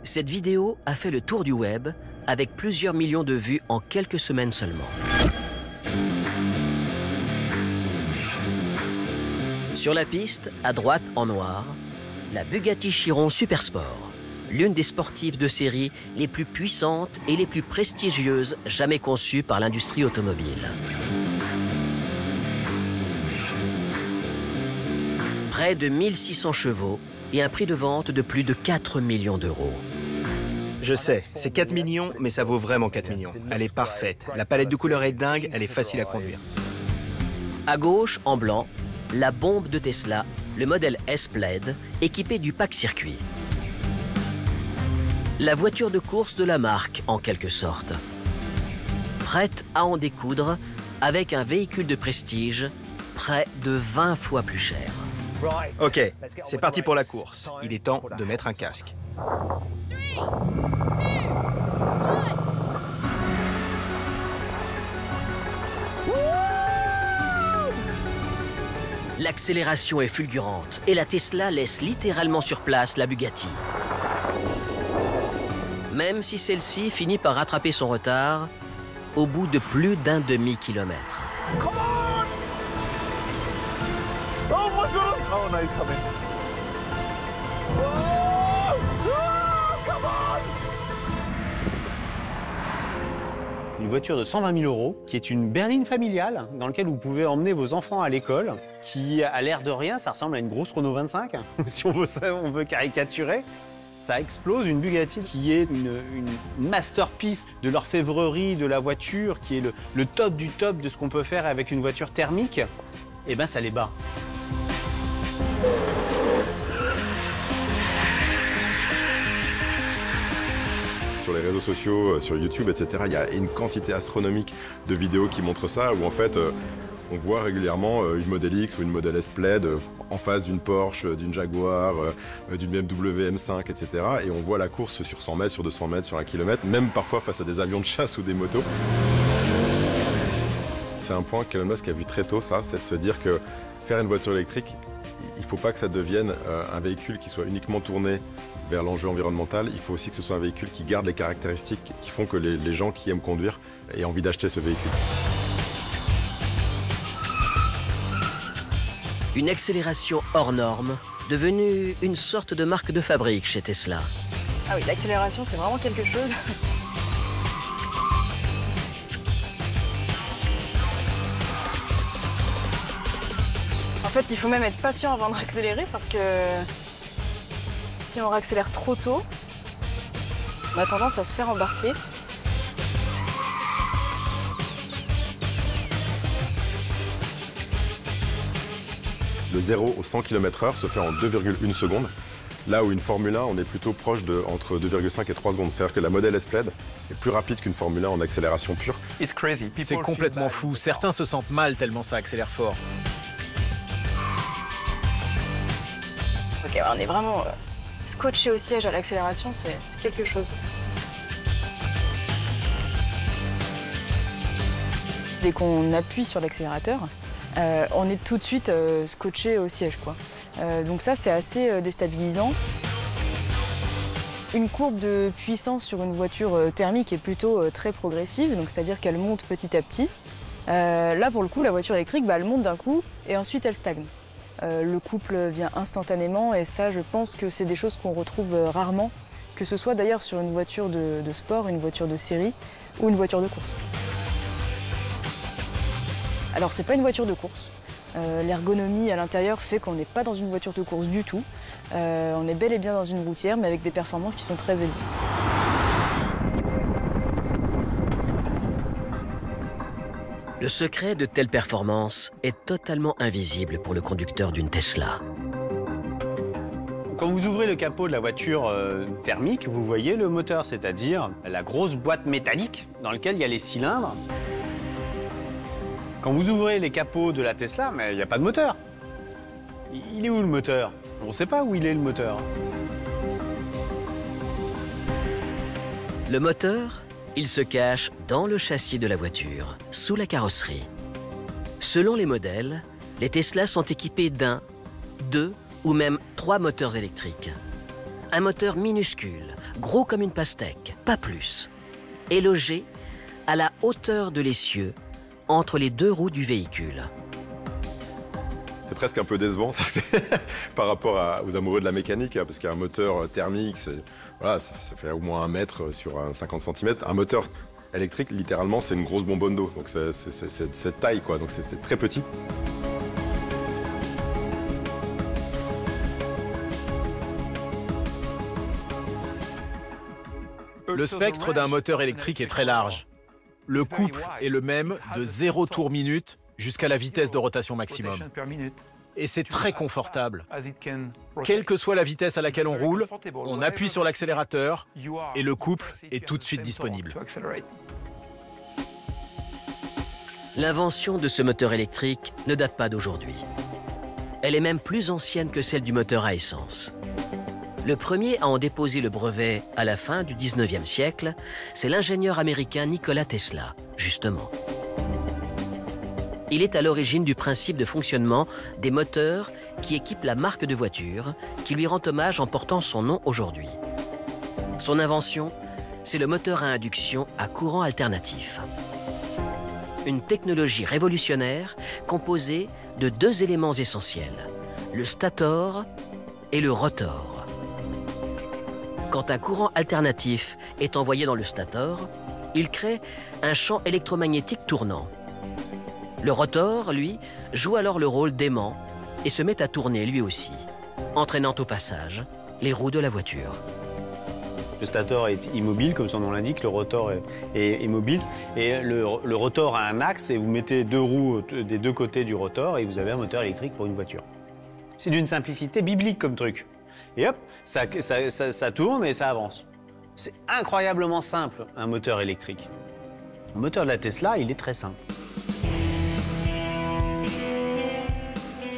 Cette vidéo a fait le tour du web avec plusieurs millions de vues en quelques semaines seulement. Sur la piste, à droite en noir, la Bugatti Chiron Supersport, l'une des sportives de série les plus puissantes et les plus prestigieuses jamais conçues par l'industrie automobile. Près de 1600 chevaux et un prix de vente de plus de 4 millions d'euros. Je sais, c'est 4 millions, mais ça vaut vraiment 4 millions. Elle est parfaite. La palette de couleurs est dingue, elle est facile à conduire. À gauche, en blanc, la bombe de Tesla, le modèle S-Plaid, équipé du pack circuit. La voiture de course de la marque, en quelque sorte. Prête à en découdre avec un véhicule de prestige près de 20 fois plus cher. Ok, c'est parti pour la course. Il est temps de mettre un casque. L'accélération est fulgurante et la Tesla laisse littéralement sur place la Bugatti. Même si celle-ci finit par rattraper son retard au bout de plus d'un demi-kilomètre. Une voiture de 120 000 €, qui est une berline familiale, dans laquelle vous pouvez emmener vos enfants à l'école, qui, à l'air de rien, ça ressemble à une grosse Renault 25, si on veut caricaturer. Ça explose, une Bugatti qui est une masterpiece de l'orfèvrerie de la voiture, qui est le top du top de ce qu'on peut faire avec une voiture thermique, et ben ça les bat. Sur les réseaux sociaux, sur YouTube, etc., il y a une quantité astronomique de vidéos qui montrent ça, où en fait, on voit régulièrement une Model X ou une Model S Plaid en face d'une Porsche, d'une Jaguar, d'une BMW M5, etc. Et on voit la course sur 100 mètres, sur 200 mètres, sur 1 kilomètre, même parfois face à des avions de chasse ou des motos. C'est un point qu'Elon Musk a vu très tôt, ça, c'est de se dire que faire une voiture électrique, il ne faut pas que ça devienne un véhicule qui soit uniquement tourné vers l'enjeu environnemental. Il faut aussi que ce soit un véhicule qui garde les caractéristiques qui font que les gens qui aiment conduire aient envie d'acheter ce véhicule. Une accélération hors norme, devenue une sorte de marque de fabrique chez Tesla. Ah oui, l'accélération, c'est vraiment quelque chose. En fait, il faut même être patient avant de accélérer parce que si on accélère trop tôt, on a tendance à se faire embarquer. Le 0 au 100 km/h se fait en 2,1 secondes, là où une Formule 1, on est plutôt proche de entre 2,5 et 3 secondes. C'est-à-dire que la Model S Plaid est plus rapide qu'une Formule 1 en accélération pure. C'est complètement fou. Certains se sentent mal tellement ça accélère fort. Ok, on est vraiment scotché au siège à l'accélération, c'est quelque chose. Dès qu'on appuie sur l'accélérateur, on est tout de suite scotché au siège, quoi. Donc ça, c'est assez déstabilisant. Une courbe de puissance sur une voiture thermique est plutôt très progressive, donc c'est-à-dire qu'elle monte petit à petit. Là, pour le coup, la voiture électrique, elle monte d'un coup et ensuite elle stagne. Le couple vient instantanément et ça, je pense que c'est des choses qu'on retrouve rarement, que ce soit d'ailleurs sur une voiture de sport, une voiture de série ou une voiture de course. Alors, c'est pas une voiture de course. L'ergonomie à l'intérieur fait qu'on n'est pas dans une voiture de course du tout. On est bel et bien dans une routière, mais avec des performances qui sont très élevées. Le secret de telles performances est totalement invisible pour le conducteur d'une Tesla. Quand vous ouvrez le capot de la voiture thermique, vous voyez le moteur, c'est-à-dire la grosse boîte métallique dans laquelle il y a les cylindres. Quand vous ouvrez les capots de la Tesla, mais il n'y a pas de moteur. Il est où le moteur? On ne sait pas où il est le moteur. Le moteur, il se cache dans le châssis de la voiture, sous la carrosserie. Selon les modèles, les Tesla sont équipés d'un, deux ou même 3 moteurs électriques. Un moteur minuscule, gros comme une pastèque, pas plus, est logé à la hauteur de l'essieu, entre les deux roues du véhicule. C'est presque un peu décevant ça, par rapport aux amoureux de la mécanique, parce qu'un moteur thermique, voilà, ça fait au moins 1 mètre sur 50 cm. Un moteur électrique, littéralement, c'est une grosse bonbonne d'eau. Donc c'est cette taille, quoi. Donc c'est très petit. Le spectre d'un moteur électrique est très large. Le couple est le même de 0 tour minute jusqu'à la vitesse de rotation maximum. Et c'est très confortable. Quelle que soit la vitesse à laquelle on roule, on appuie sur l'accélérateur et le couple est tout de suite disponible. L'invention de ce moteur électrique ne date pas d'aujourd'hui. Elle est même plus ancienne que celle du moteur à essence. Le premier à en déposer le brevet à la fin du 19e siècle, c'est l'ingénieur américain Nikola Tesla, justement. Il est à l'origine du principe de fonctionnement des moteurs qui équipent la marque de voiture, qui lui rend hommage en portant son nom aujourd'hui. Son invention, c'est le moteur à induction à courant alternatif. Une technologie révolutionnaire composée de 2 éléments essentiels, le stator et le rotor. Quand un courant alternatif est envoyé dans le stator, il crée un champ électromagnétique tournant. Le rotor, lui, joue alors le rôle d'aimant et se met à tourner lui aussi, entraînant au passage les roues de la voiture. Le stator est immobile, comme son nom l'indique, le rotor est mobile. Et le rotor a un axe et vous mettez 2 roues des 2 côtés du rotor et vous avez un moteur électrique pour une voiture. C'est d'une simplicité biblique comme truc. Et hop, ça tourne et ça avance. C'est incroyablement simple, un moteur électrique. Le moteur de la Tesla, il est très simple.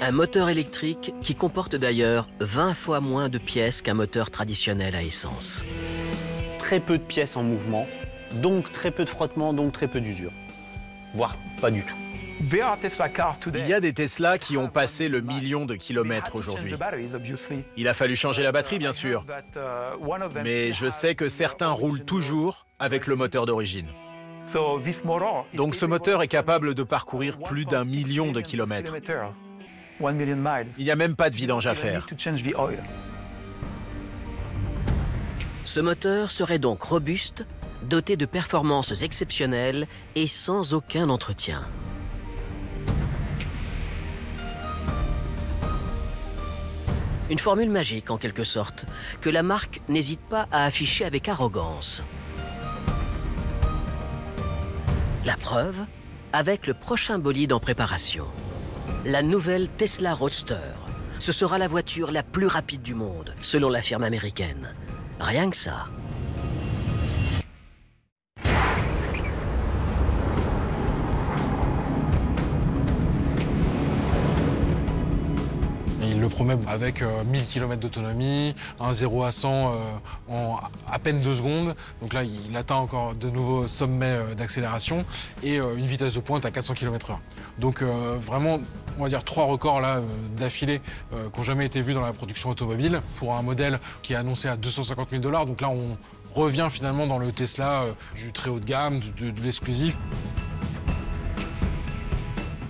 Un moteur électrique qui comporte d'ailleurs 20 fois moins de pièces qu'un moteur traditionnel à essence. Très peu de pièces en mouvement, donc très peu de frottement, donc très peu d'usure. Voire pas du tout. Il y a des Tesla qui ont passé le 1 million de kilomètres aujourd'hui. Il a fallu changer la batterie, bien sûr. Mais je sais que certains roulent toujours avec le moteur d'origine. Donc ce moteur est capable de parcourir plus d'1 million de kilomètres. Il n'y a même pas de vidange à faire. Ce moteur serait donc robuste, doté de performances exceptionnelles et sans aucun entretien. Une formule magique, en quelque sorte, que la marque n'hésite pas à afficher avec arrogance. La preuve, avec le prochain bolide en préparation. La nouvelle Tesla Roadster. Ce sera la voiture la plus rapide du monde, selon la firme américaine. Rien que ça. Il le promet avec 1000 km d'autonomie, un 0 à 100 en à peine 2 secondes. Donc là, il atteint encore de nouveaux sommets d'accélération et une vitesse de pointe à 400 km/h. Donc vraiment, on va dire 3 records là d'affilée qui n'ont jamais été vus dans la production automobile pour un modèle qui est annoncé à 250 000 $. Donc là, on revient finalement dans le Tesla du très haut de gamme, de l'exclusif.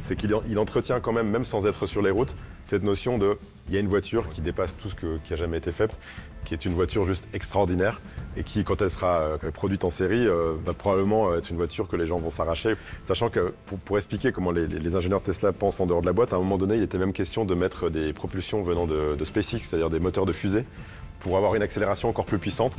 C'est qu'il entretient quand même sans être sur les routes, cette notion de il y a une voiture qui dépasse tout ce qui a jamais été fait, qui est une voiture juste extraordinaire et qui, quand elle sera produite en série, va probablement être une voiture que les gens vont s'arracher. Sachant que, pour expliquer comment les ingénieurs Tesla pensent en dehors de la boîte, à un moment donné, il était même question de mettre des propulsions venant de SpaceX, c'est-à-dire des moteurs de fusée, pour avoir une accélération encore plus puissante.